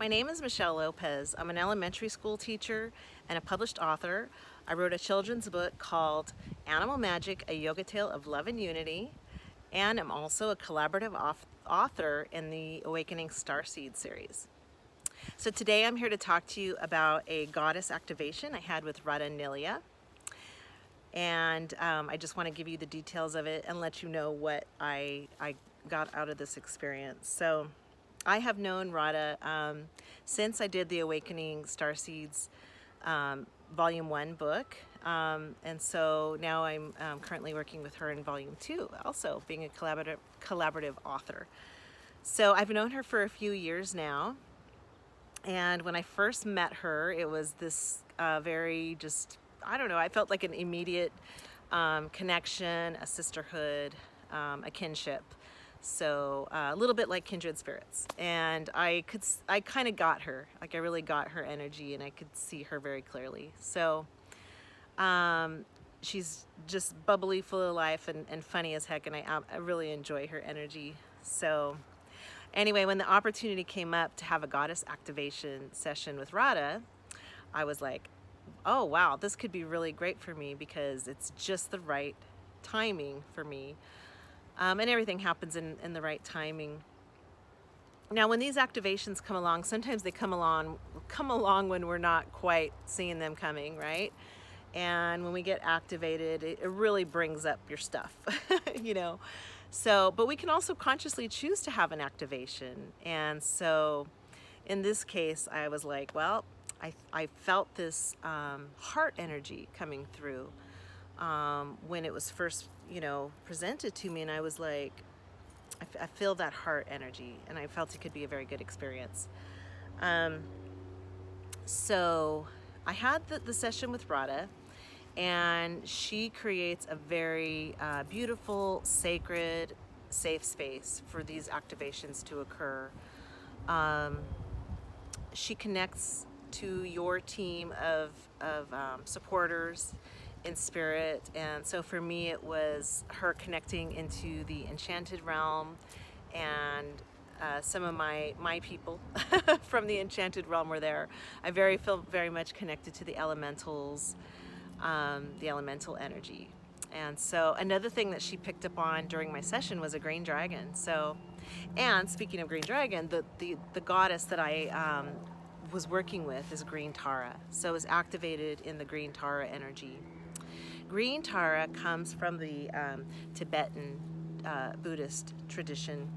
My name is Michelle Lopez. I'm an elementary school teacher and a published author. I wrote a children's book called Animal Magic, A Yoga Tale of Love and Unity, and I'm also a collaborative author in the Awakening Starseed series. So today I'm here to talk to you about a goddess activation I had with Radhaa Nilia. And I just want to give you the details of it and let you know what I got out of this experience. So I have known Radhaa since I did the Awakening Starseeds Volume 1 book. And so now I'm currently working with her in Volume 2, also being a collaborative author. So I've known her for a few years now. And when I first met her, it was this very just, I don't know, I felt like an immediate connection, a sisterhood, a kinship. So a little bit like kindred spirits. And I kind of got her, like I really got her energy and I could see her very clearly. So she's just bubbly, full of life and funny as heck. And I really enjoy her energy. So anyway, when the opportunity came up to have a goddess activation session with Radhaa, I was like, oh wow, this could be really great for me because it's just the right timing for me. And everything happens in the right timing. Now, when these activations come along, sometimes they come along when we're not quite seeing them coming, right? And when we get activated, it really brings up your stuff, you know. So, but we can also consciously choose to have an activation. And so in this case, I was like, well, I felt this heart energy coming through when it was first, presented to me. And I was like, I feel that heart energy, and I felt it could be a very good experience. So I had the session with Radhaa, and she creates a very beautiful, sacred, safe space for these activations to occur. She connects to your team of supporters in spirit, and so for me it was her connecting into the enchanted realm, and some of my people from the enchanted realm were there. I feel very much connected to the elementals, the elemental energy. And so another thing that she picked up on during my session was a green dragon. So, and speaking of green dragon, the goddess that I was working with is Green Tara. So it was activated in the Green Tara energy. Green Tara comes from the Tibetan Buddhist tradition,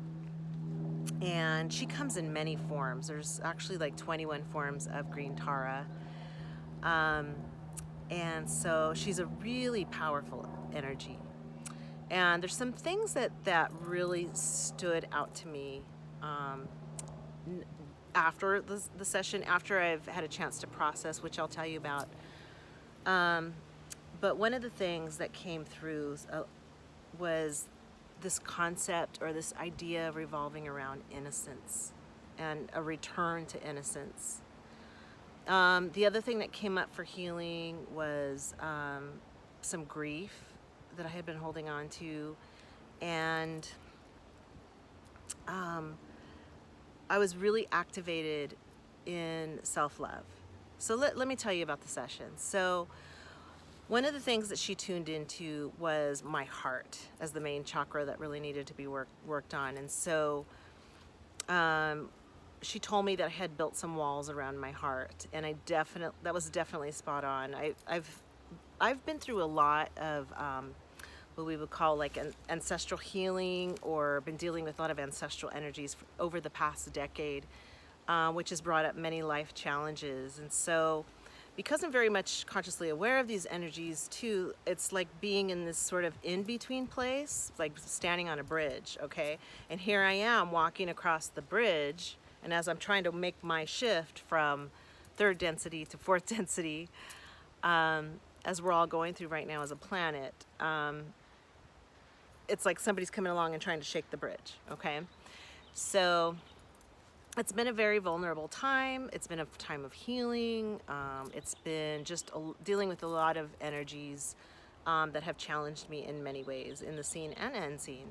and she comes in many forms. There's actually like 21 forms of Green Tara. And so she's a really powerful energy. And there's some things that really stood out to me after the session, after I've had a chance to process, which I'll tell you about. But one of the things that came through was this concept or this idea revolving around innocence and a return to innocence. The other thing that came up for healing was some grief that I had been holding on to, and I was really activated in self-love. So let me tell you about the session. So one of the things that she tuned into was my heart as the main chakra that really needed to be worked on. And so she told me that I had built some walls around my heart, and that was definitely spot on. I've been through a lot of what we would call like an ancestral healing, or been dealing with a lot of ancestral energies over the past decade, which has brought up many life challenges. And so because I'm very much consciously aware of these energies too, it's like being in this sort of in-between place, like standing on a bridge, okay? And here I am walking across the bridge, and as I'm trying to make my shift from third density to fourth density, as we're all going through right now as a planet, it's like somebody's coming along and trying to shake the bridge, okay? So it's been a very vulnerable time. It's been a time of healing. It's been just dealing with a lot of energies that have challenged me in many ways, in the seen and unseen.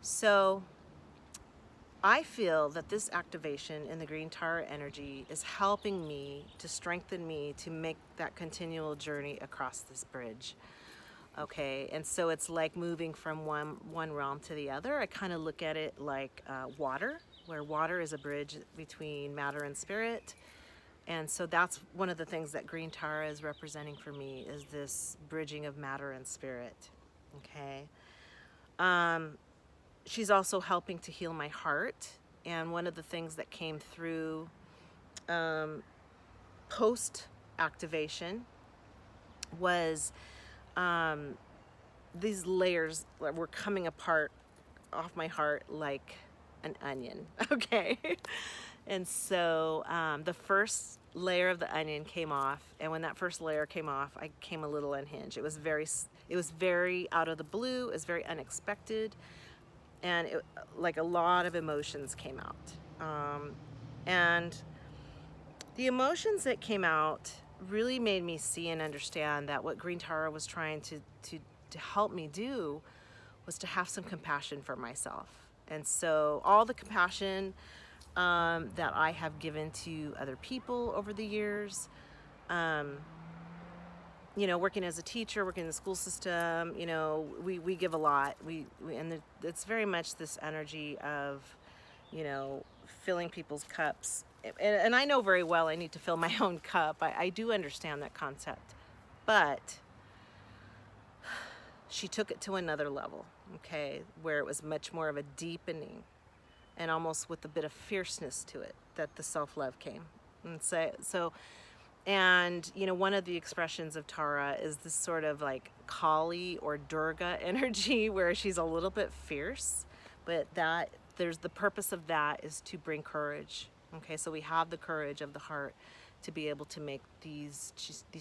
So I feel that this activation in the green Tara energy is helping me to strengthen me to make that continual journey across this bridge. Okay, and so it's like moving from one realm to the other. I kind of look at it like water, where water is a bridge between matter and spirit. And so that's one of the things that green Tara is representing for me, is this bridging of matter and spirit. Okay. She's also helping to heal my heart. And one of the things that came through post activation was these layers were coming apart off my heart like an onion. Okay. And so the first layer of the onion came off, and when that first layer came off, I came a little unhinged. It was very out of the blue. It was very unexpected, and like a lot of emotions came out. And the emotions that came out really made me see and understand that what green Tara was trying to help me do was to have some compassion for myself. And so all the compassion that I have given to other people over the years, you know, working as a teacher, working in the school system, you know, we give a lot. And it's very much this energy of, you know, filling people's cups. And I know very well I need to fill my own cup. I do understand that concept. But she took it to another level, okay, where it was much more of a deepening and almost with a bit of fierceness to it, that the self-love came. And you know, one of the expressions of Tara is this sort of like Kali or Durga energy, where she's a little bit fierce, but that there's the purpose of that is to bring courage. Okay, so we have the courage of the heart to be able to make these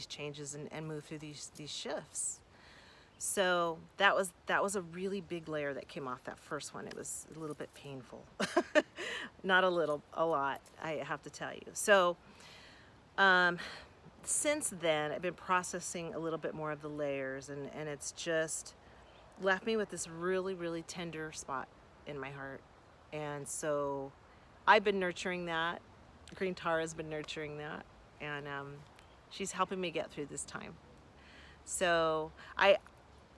changes and move through these shifts. So that was a really big layer that came off that first one. It was a little bit painful. Not a little, a lot, I have to tell you. So since then, I've been processing a little bit more of the layers, and it's just left me with this really, really tender spot in my heart. And so I've been nurturing that. Green Tara's been nurturing that, and she's helping me get through this time. So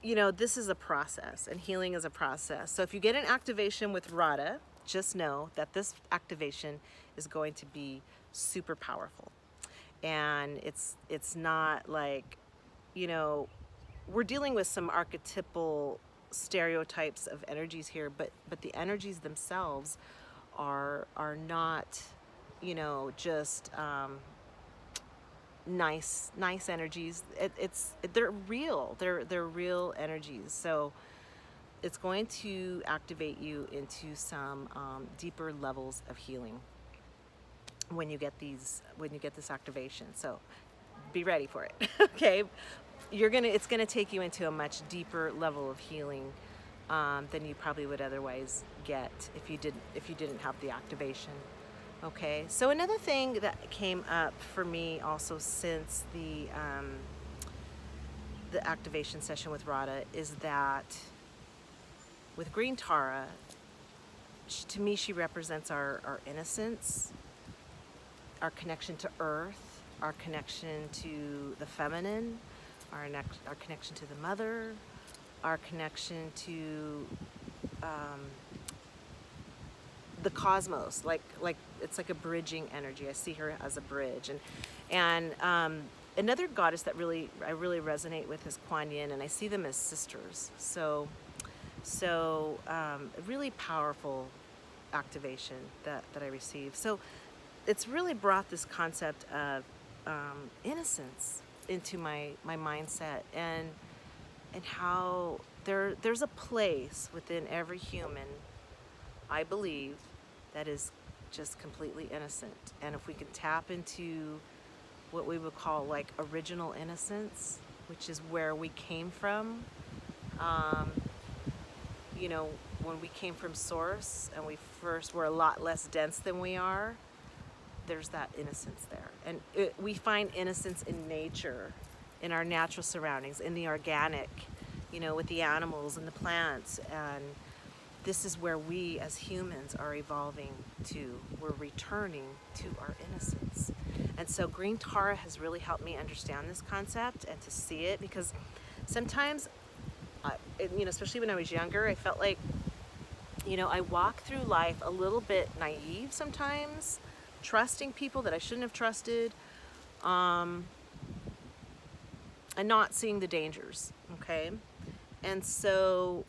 you know, this is a process, and healing is a process. So if you get an activation with Radha, just know that this activation is going to be super powerful. And it's not like, you know, we're dealing with some archetypal stereotypes of energies here, but the energies themselves are not, you know, just nice energies. They're real. They're real energies. So it's going to activate you into some deeper levels of healing when you get this activation. So be ready for it. Okay, it's gonna take you into a much deeper level of healing than you probably would otherwise get if you didn't have the activation. Okay, so another thing that came up for me also since the activation session with Radha is that with green Tara, to me she represents our innocence, our connection to earth, our connection to the feminine, our connection to the mother, our connection to the cosmos, like it's like a bridging energy. I see her as a bridge, and another goddess that I really resonate with is Kuan Yin, and I see them as sisters. So a really powerful activation that I received. So it's really brought this concept of innocence into my mindset, and how there's a place within every human, I believe, that is just completely innocent. And if we can tap into what we would call like original innocence, which is where we came from, you know, when we came from source and we first were a lot less dense than we are, there's that innocence there. And we find innocence in nature, in our natural surroundings, in the organic, you know, with the animals and the plants, this is where we as humans are evolving to. We're returning to our innocence. And so green Tara has really helped me understand this concept and to see it, because sometimes, especially when I was younger, I felt like, I walk through life a little bit naive sometimes, trusting people that I shouldn't have trusted, and not seeing the dangers, okay? And so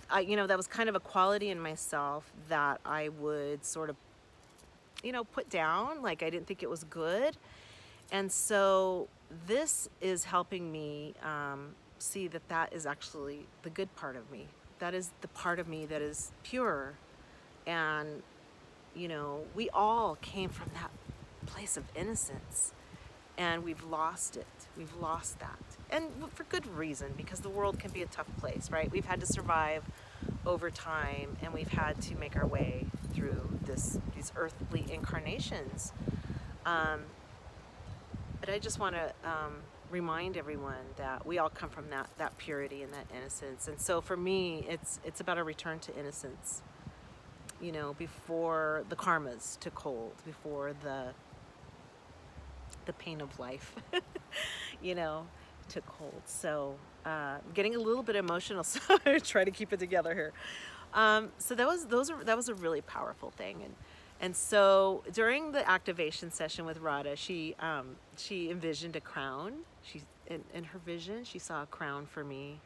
that was kind of a quality in myself that I would sort of, put down, like I didn't think it was good. And so this is helping me see that that is actually the good part of me. That is the part of me that is pure. And, we all came from that place of innocence, and we've lost it. We've lost that. And for good reason, because the world can be a tough place, right? We've had to survive over time, and we've had to make our way through these earthly incarnations. But I just want to remind everyone that we all come from that purity and that innocence. And so for me, it's about a return to innocence, before the karmas took hold, before the pain of life, took hold. So I'm getting a little bit emotional, so I try to keep it together here. So that was a really powerful thing. And so during the activation session with Radha, she envisioned a crown. In her vision, she saw a crown for me,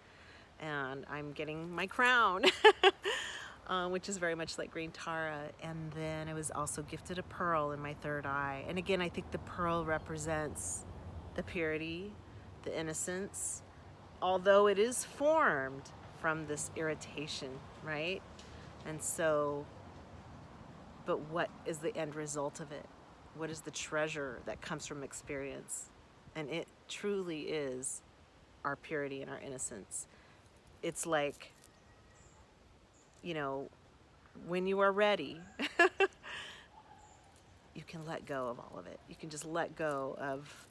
and I'm getting my crown, which is very much like green Tara. And then I was also gifted a pearl in my third eye. And again, I think the pearl represents the purity, the innocence, although it is formed from this irritation, right? And so, but what is the end result of it? What is the treasure that comes from experience? And it truly is our purity and our innocence. It's like, when you are ready, you can let go of all of it. You can just let go of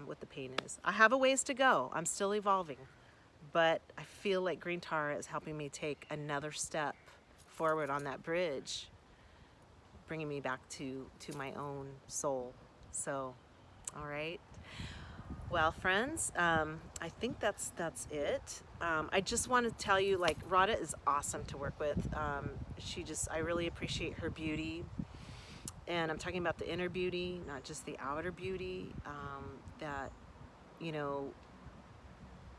what the pain is. I have a ways to go. I'm still evolving. But I feel like green Tara is helping me take another step forward on that bridge, bringing me back to my own soul. So, all right. Well, friends, I think that's it. I just want to tell you, like, Radha is awesome to work with. I really appreciate her beauty. And I'm talking about the inner beauty, not just the outer beauty, that,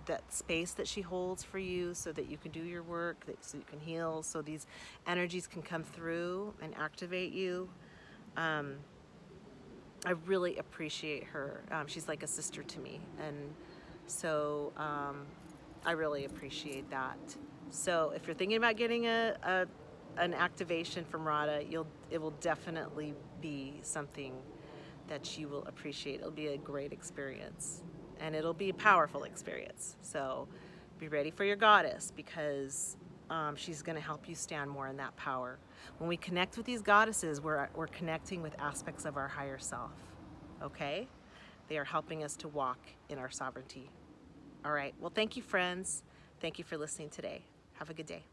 that space that she holds for you so that you can do your work, so you can heal, so these energies can come through and activate you. I really appreciate her. She's like a sister to me, and so I really appreciate that. So if you're thinking about getting an activation from Radha, it will definitely be something that you will appreciate. It'll be a great experience, and it'll be a powerful experience. So be ready for your goddess, because she's going to help you stand more in that power. When we connect with these goddesses, we're connecting with aspects of our higher self, okay? They are helping us to walk in our sovereignty. All right, well, thank you, friends. Thank you for listening today. Have a good day.